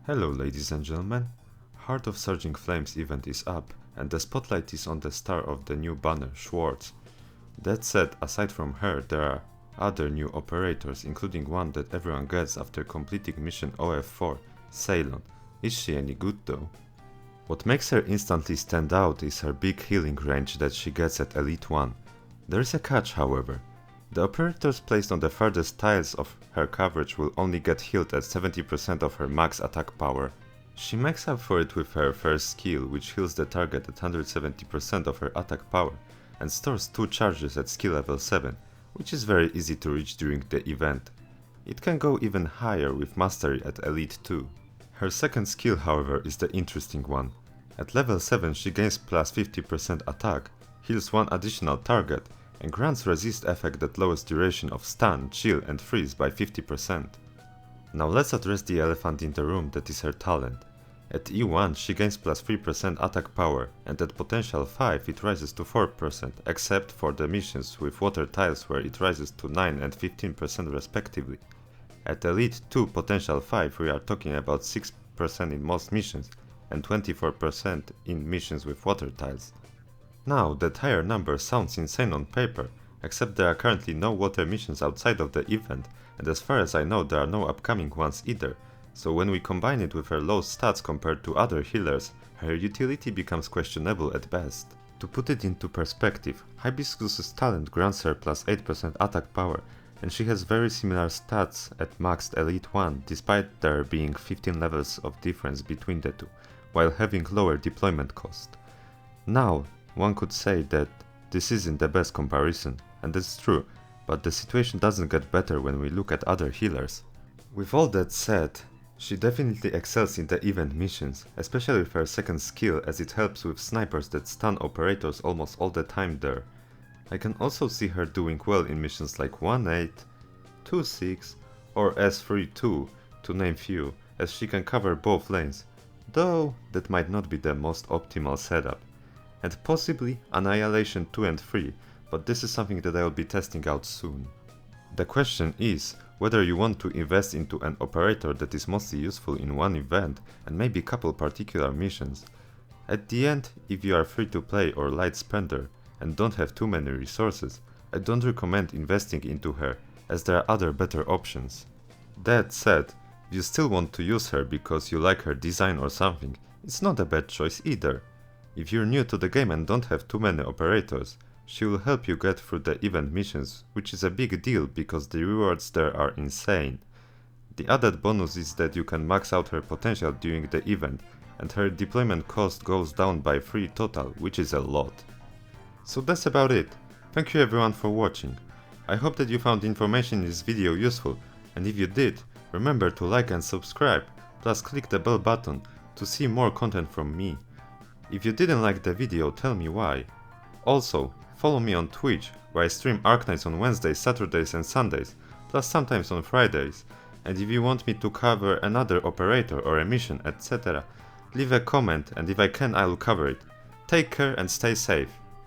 Hello ladies and gentlemen, Heart of Surging Flames event is up and the spotlight is on the star of the new banner, Schwartz. That said, aside from her, there are other new operators, including one that everyone gets after completing mission OF4, Ceylon. Is she any good though? What makes her instantly stand out is her big healing range that she gets at Elite 1. There is a catch however. The operators placed on the furthest tiles of her coverage will only get healed at 70% of her max attack power. She makes up for it with her first skill, which heals the target at 170% of her attack power, and stores 2 charges at skill level 7, which is very easy to reach during the event. It can go even higher with mastery at Elite 2. Her second skill however is the interesting one. At level 7 she gains plus 50% attack, heals 1 additional target, and grants resist effect that lowers duration of stun, chill and freeze by 50%. Now let's address the elephant in the room that is her talent. At E1 she gains plus 3% attack power, and at potential 5 it rises to 4%, except for the missions with water tiles where it rises to 9 and 15% respectively. At Elite 2 potential 5 we are talking about 6% in most missions and 24% in missions with water tiles. Now, that higher number sounds insane on paper, except there are currently no water missions outside of the event, and as far as I know there are no upcoming ones either, so when we combine it with her low stats compared to other healers, her utility becomes questionable at best. To put it into perspective, Hibiscus's talent grants her plus 8% attack power, and she has very similar stats at maxed Elite 1 despite there being 15 levels of difference between the two, while having lower deployment cost. Now, one could say that this isn't the best comparison, and that's true, but the situation doesn't get better when we look at other healers. With all that said, she definitely excels in the event missions, especially with her second skill as it helps with snipers that stun operators almost all the time there. I can also see her doing well in missions like 1-8, 2-6 or S3-2 to name few, as she can cover both lanes, though that might not be the most optimal setup. And possibly Annihilation 2 and 3, but this is something that I will be testing out soon. The question is whether you want to invest into an operator that is mostly useful in one event and maybe couple particular missions. At the end, if you are free to play or light spender and don't have too many resources, I don't recommend investing into her as there are other better options. That said, if you still want to use her because you like her design or something, it's not a bad choice either. If you're new to the game and don't have too many operators, she will help you get through the event missions, which is a big deal because the rewards there are insane. The added bonus is that you can max out her potential during the event, and her deployment cost goes down by 3 total, which is a lot. So that's about it. Thank you everyone for watching. I hope that you found the information in this video useful, and if you did, remember to like and subscribe, plus click the bell button to see more content from me. If you didn't like the video, tell me why. Also, follow me on Twitch, where I stream Arknights on Wednesdays, Saturdays and Sundays, plus sometimes on Fridays, and if you want me to cover another operator or a mission, etc., leave a comment and if I can I'll cover it. Take care and stay safe.